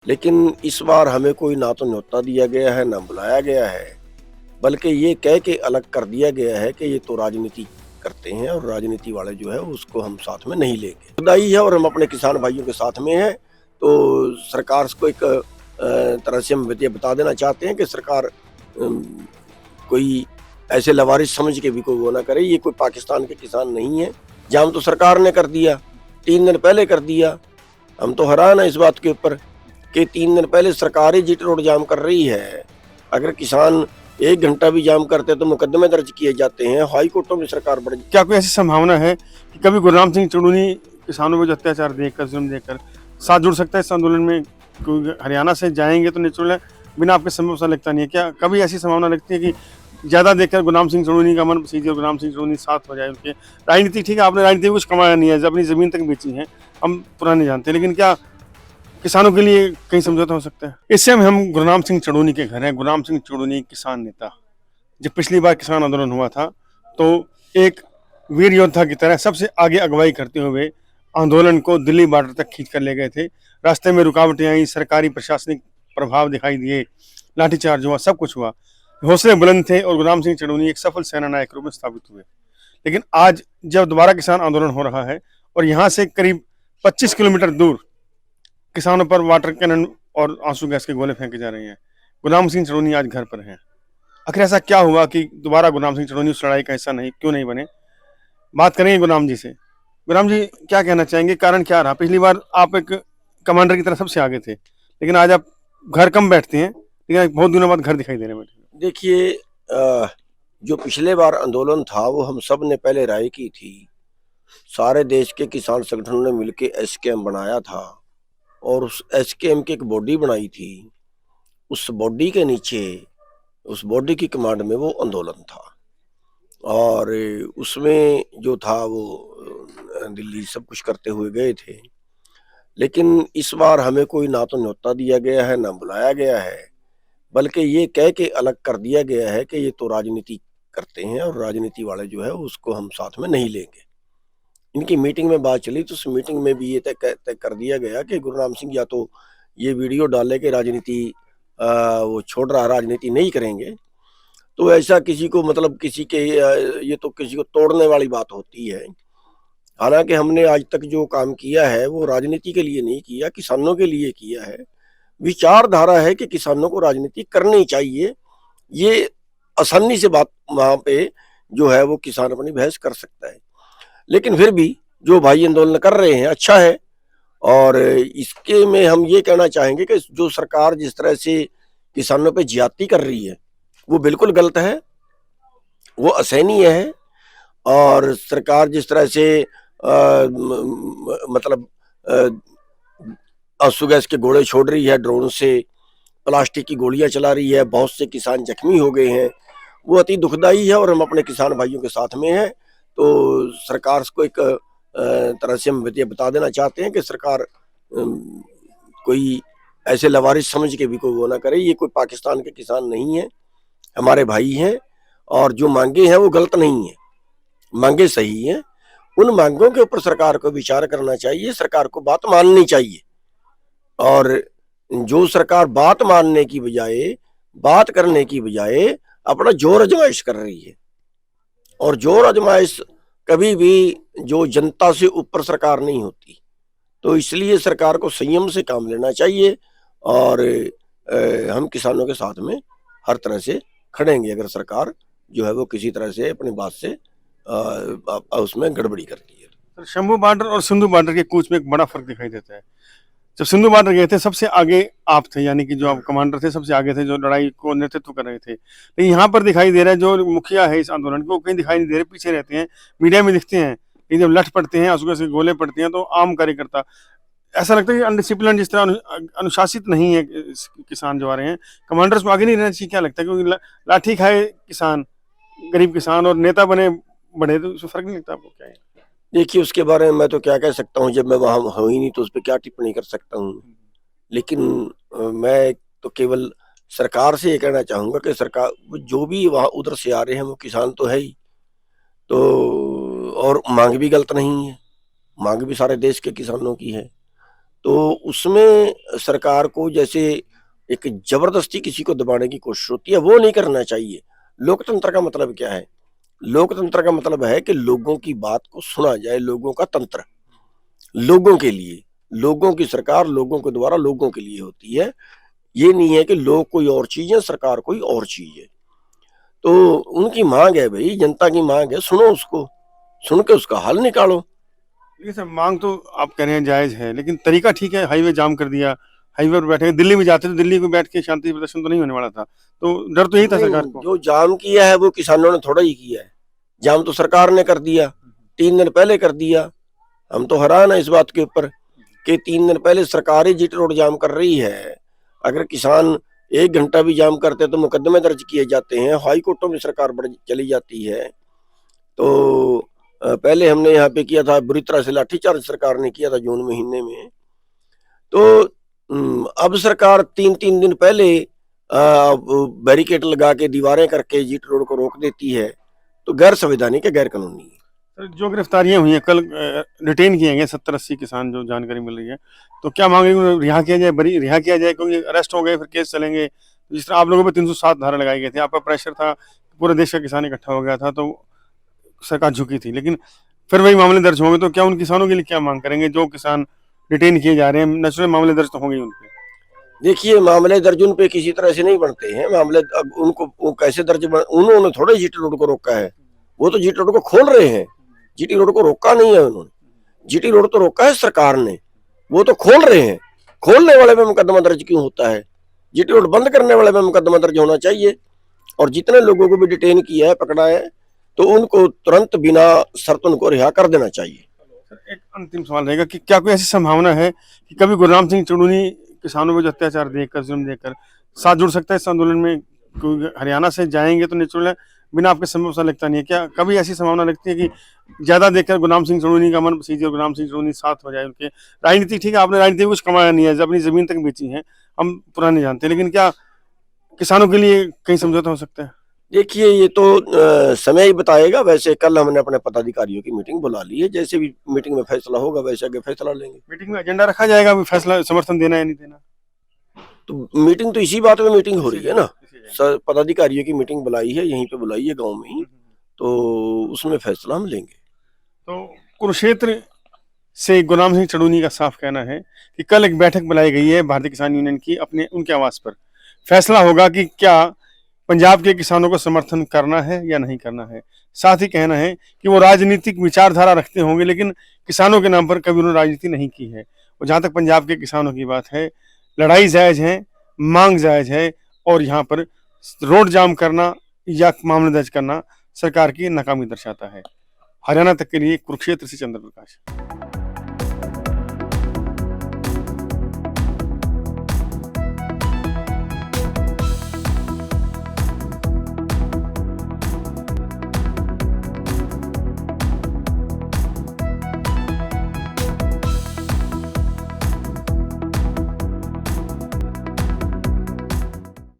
लेकिन इस बार हमें कोई ना तो न्योता दिया गया है, ना बुलाया गया है, बल्कि ये कह के अलग कर दिया गया है कि ये तो राजनीति करते हैं और राजनीति वाले जो है उसको हम साथ में नहीं लेंगे। खुदाई है और हम अपने किसान भाइयों के साथ में हैं, तो सरकार को एक तरह से हम ये बता देना चाहते हैं कि सरकार कोई ऐसे लवारिस समझ के भी कोई वो ना करे, ये कोई पाकिस्तान के किसान नहीं है। जाम तो सरकार ने कर दिया, 3 दिन पहले कर दिया। हम तो हैरान हैं इस बात के ऊपर कि 3 दिन पहले सरकार ही जीटी रोड जाम कर रही है। अगर किसान 1 घंटा भी जाम करते तो मुकदमे दर्ज किए जाते हैं, हाई कोर्टों में सरकार बढ़। क्या कोई ऐसी संभावना है कि कभी गुरनाम सिंह चुड़ूनी किसानों को जो अत्याचार देखकर, जुल्म देखकर साथ जुड़ सकता है इस आंदोलन में? कोई हरियाणा से जाएंगे तो नेचुरल है, बिना आपके समय सा लगता नहीं है। क्या कभी ऐसी संभावना लगती है कि ज़्यादा देखकर गुरनाम सिंह चुड़ूनी का मन सीधे और गुरनाम सिंह चुड़ूनी साथ हो जाए उनके? राजनीति ठीक है, आपने राजनीति में कुछ कमाया नहीं है, अपनी ज़मीन तक बेची है, हम पुराने जानते हैं, लेकिन क्या किसानों के लिए कहीं समझौता हो सकता है? इस समय हम गुरनाम सिंह चुड़ूनी के घर हैं। गुरनाम सिंह चुड़ूनी किसान नेता, जब पिछली बार किसान आंदोलन हुआ था तो एक वीर योद्धा की तरह सबसे आगे अगुवाई करते हुए आंदोलन को दिल्ली बॉर्डर तक खींच कर ले गए थे। रास्ते में रुकावटें आई, सरकारी प्रशासनिक प्रभाव दिखाई दिए, लाठीचार्ज हुआ, सब कुछ हुआ। हौसले बुलंद थे और गुरनाम सिंह चुड़ूनी एक सफल सेना नायक रूप में स्थापित हुए। लेकिन आज जब दोबारा किसान आंदोलन हो रहा है और यहाँ से करीब 25 किलोमीटर दूर किसानों पर वाटर कैनन और आंसू गैस के गोले फेंके जा रहे हैं, गुरनाम सिंह चुड़ूनी आज घर पर हैं। आखिर ऐसा क्या हुआ कि दोबारा गुरनाम सिंह चुड़ूनी उस लड़ाई का हिस्सा नहीं क्यों नहीं बने? बात करेंगे गुरनाम जी से। गुरनाम जी, क्या कहना चाहेंगे, कारण क्या रहा? पिछली बार आप एक कमांडर की तरह सबसे आगे थे, लेकिन आज आप घर कम बैठते हैं, लेकिन बहुत दिनों बाद घर दिखाई दे रहे हैं। देखिए, जो पिछले बार आंदोलन था वो हम सब ने पहले राय की थी। सारे देश के किसान संगठनों ने मिलकर एसकेएम बनाया था और उस एसकेएम की एक बॉडी बनाई थी। उस बॉडी के नीचे, उस बॉडी की कमांड में वो आंदोलन था और उसमें जो था वो दिल्ली सब कुछ करते हुए गए थे। लेकिन इस बार हमें कोई ना तो न्योता दिया गया है, ना बुलाया गया है, बल्कि ये कह के अलग कर दिया गया है कि ये तो राजनीति करते हैं और राजनीति वाले जो है उसको हम साथ में नहीं लेंगे। इनकी मीटिंग में बात चली तो उस मीटिंग में भी ये तय कर दिया गया कि गुरनाम सिंह या तो ये वीडियो डाले कि राजनीति वो छोड़ रहा, राजनीति नहीं करेंगे। तो ऐसा किसी को मतलब किसी के ये तो किसी को तोड़ने वाली बात होती है। हालांकि हमने आज तक जो काम किया है वो राजनीति के लिए नहीं किया, किसानों के लिए किया है। विचारधारा है कि किसानों को राजनीति करनी चाहिए, ये आसानी से बात वहां पे जो है वो किसान अपनी बहस कर सकता है। लेकिन फिर भी जो भाई आंदोलन कर रहे हैं अच्छा है और इसके में हम ये कहना चाहेंगे कि जो सरकार जिस तरह से किसानों पे ज्यादती कर रही है वो बिल्कुल गलत है, वो असहनीय है। और सरकार जिस तरह से मतलब आंसू गैस के गोले छोड़ रही है, ड्रोन से प्लास्टिक की गोलियां चला रही है, बहुत से किसान जख्मी हो गए हैं, वो अति दुखदाई है और हम अपने किसान भाइयों के साथ में हैं। तो सरकार को एक तरह से हम ये बता देना चाहते हैं कि सरकार कोई ऐसे लवारिस समझ के भी कोई वो ना करे, ये कोई पाकिस्तान के किसान नहीं है, हमारे भाई हैं और जो मांगे हैं वो गलत नहीं है, मांगे सही हैं। उन मांगों के ऊपर सरकार को विचार करना चाहिए, सरकार को बात माननी चाहिए। और जो सरकार बात मानने की बजाय, बात करने की बजाय अपना जोर आजमाइश कर रही है, और जोर आजमाइश कभी भी जो जनता से ऊपर सरकार नहीं होती। तो इसलिए सरकार को संयम से काम लेना चाहिए और हम किसानों के साथ में हर तरह से खड़ेंगे अगर सरकार जो है वो किसी तरह से अपनी बात से उसमें गड़बड़ी करती है। शंभू बॉर्डर और सिंधु बॉर्डर के कूच में एक बड़ा फर्क दिखाई देता है। जब सिंधु बॉर्डर गए थे सबसे आगे आप थे, यानी कि जो आप कमांडर थे सबसे आगे थे, जो लड़ाई को नेतृत्व कर रहे थे। लेकिन यहाँ पर दिखाई दे रहा है जो मुखिया है इस आंदोलन को, कहीं दिखाई नहीं दे रहे, पीछे रहते हैं, मीडिया में दिखते हैं, लेकिन जब लठ पड़ते हैं, आंसू से गोले पड़ते हैं तो आम कार्यकर्ता ऐसा लगता है कि अनडिसिप्लिन, जिस तरह अनुशासित नहीं है किसान जो आ रहे हैं। कमांडर्स को आगे नहीं रहना चाहिए, क्या लगता है? क्योंकि लाठी खाए किसान, गरीब किसान, और नेता बने बड़े, तो उसमें फर्क नहीं लगता आपको? क्या है? देखिए, उसके बारे में मैं तो क्या कह सकता हूँ, जब मैं वहां हूँ ही नहीं तो उस पर क्या टिप्पणी कर सकता हूँ। लेकिन मैं तो केवल सरकार से ये कहना चाहूंगा कि सरकार जो भी वहां उधर से आ रहे हैं वो किसान तो है ही, तो और मांग भी गलत नहीं है, मांग भी सारे देश के किसानों की है। तो उसमें सरकार को जैसे एक जबरदस्ती किसी को दबाने की कोशिश होती है, वो नहीं करना चाहिए। लोकतंत्र का मतलब क्या है? लोकतंत्र का मतलब है कि लोगों की बात को सुना जाए, लोगों का तंत्र, लोगों के लिए, लोगों की सरकार लोगों के द्वारा लोगों के लिए होती है। ये नहीं है कि लोग कोई और चीज है, सरकार कोई और चीज है। तो उनकी मांग है भाई, जनता की मांग है, सुनो उसको, सुन के उसका हल निकालो। ये सब मांग तो आप कह रहे हैं जायज है, लेकिन तरीका ठीक है। हाईवे जाम कर दिया, हाईवे पर बैठे, दिल्ली में जाते तो दिल्ली में बैठ के शांति प्रदर्शन तो नहीं होने वाला था। तो डर तो यही था सरकार नहीं, को। जो जाम किया है वो किसानों ने थोड़ा ही किया है, जाम तो सरकार ने कर दिया, 3 दिन पहले कर दिया। हम तो हैरान है इस बात के ऊपर कि 3 दिन पहले सरकार ही जीटी रोड जाम कर रही है। अगर किसान 1 घंटा भी जाम करते तो मुकदमे दर्ज किए जाते हैं, हाई कोर्टों में सरकार बढ़ चली जाती है। तो पहले हमने यहाँ पे किया था, बुरी तरह से लाठीचार्ज सरकार ने किया था जून महीने में। तो अब सरकार 3-3 दिन पहले बैरिकेड लगा के दीवारें करके जीटी रोड को रोक देती है, तो गैर संवैधानिक है, गैर कानूनी है। सर, जो गिरफ्तारियां हुई हैं, कल डिटेन किए गए 70-80 किसान, जो जानकारी मिल रही है, तो क्या मांग रही है? उन्हें रिहा किया जाए, बरी रिहा किया जाए, क्योंकि अरेस्ट हो गए फिर केस चलेंगे। जिस तरह आप लोगों पे 307 धारा लगाई गई थी, आपका प्रेशर था, पूरे देश का किसान इकट्ठा हो गया था, तो सरकार झुकी थी। लेकिन फिर वही मामले दर्ज होंगे, तो क्या उन किसानों के लिए क्या मांग करेंगे जो किसान डिटेन किए जा रहे हैं? नेचुरल मामले दर्ज तो होंगे ही उनके। देखिए, मामले दर्ज उन पे किसी तरह से नहीं बनते हैं मामले। अब उनको वो कैसे उन्होंने थोड़े जीटी रोड को रोका है, वो तो जीटी रोड को खोल रहे हैं, जीटी रोड को रोका नहीं है उन्होंने। जीटी रोड तो रोका है सरकार ने, वो तो खोल रहे हैं। खोलने वाले में मुकदमा दर्ज क्यों होता है? जीटी रोड बंद करने वाले में मुकदमा दर्ज होना चाहिए। और जितने लोगों को भी डिटेन किया है, पकड़ा है, तो उनको तुरंत बिना शर्त उनको रिहा कर देना चाहिए। एक अंतिम सवाल रहेगा कि क्या कोई ऐसी संभावना है कि कभी गुरनाम सिंह चुड़ूनी किसानों को जो अत्याचार देखकर, जुल्म देखकर साथ जुड़ सकता है इस आंदोलन में? कोई हरियाणा से जाएंगे तो नेचुरल है, बिना आपके समय सा लगता नहीं है। क्या कभी ऐसी संभावना लगती है कि ज्यादा देखकर गुरनाम सिंह चुड़ूनी का मन सीधे और गुरनाम सिंह चुड़ूनी साथ हो जाए उनके? राजनीति ठीक है, आपने राजनीति में कुछ कमाया नहीं है, जब अपनी जमीन तक बेची है, हम पुराने जानते हैं, लेकिन क्या किसानों के लिए कहीं समझौता हो सकता है? देखिए, ये तो समय ही बताएगा। वैसे कल हमने अपने पदाधिकारियों की मीटिंग बुला ली है, जैसे भी मीटिंग में फैसला होगा वैसे आगे फैसला लेंगे। मीटिंग में एजेंडा रखा जाएगा, अभी फैसला समर्थन देना है नहीं देना? तो मीटिंग तो इसी बात में मीटिंग हो रही है ना, पदाधिकारियों की मीटिंग बुलाई है, यहीं पे बुलाई है गांव में ही, तो उसमें फैसला हम लेंगे। तो कुरुक्षेत्र से गुरनाम सिंह चड़ूनी का साफ कहना है कि कल एक बैठक बुलाई गई है भारतीय किसान यूनियन की अपने उनके आवास पर। फैसला होगा कि क्या पंजाब के किसानों को समर्थन करना है या नहीं करना है। साथ ही कहना है कि वो राजनीतिक विचारधारा रखते होंगे, लेकिन किसानों के नाम पर कभी उन्होंने राजनीति नहीं की है। और जहां तक पंजाब के किसानों की बात है, लड़ाई जायज है, मांग जायज है, और यहाँ पर रोड जाम करना या मामला दर्ज करना सरकार की नाकामी दर्शाता है। हरियाणा तक के लिए कुरुक्षेत्र से चंद्र प्रकाश।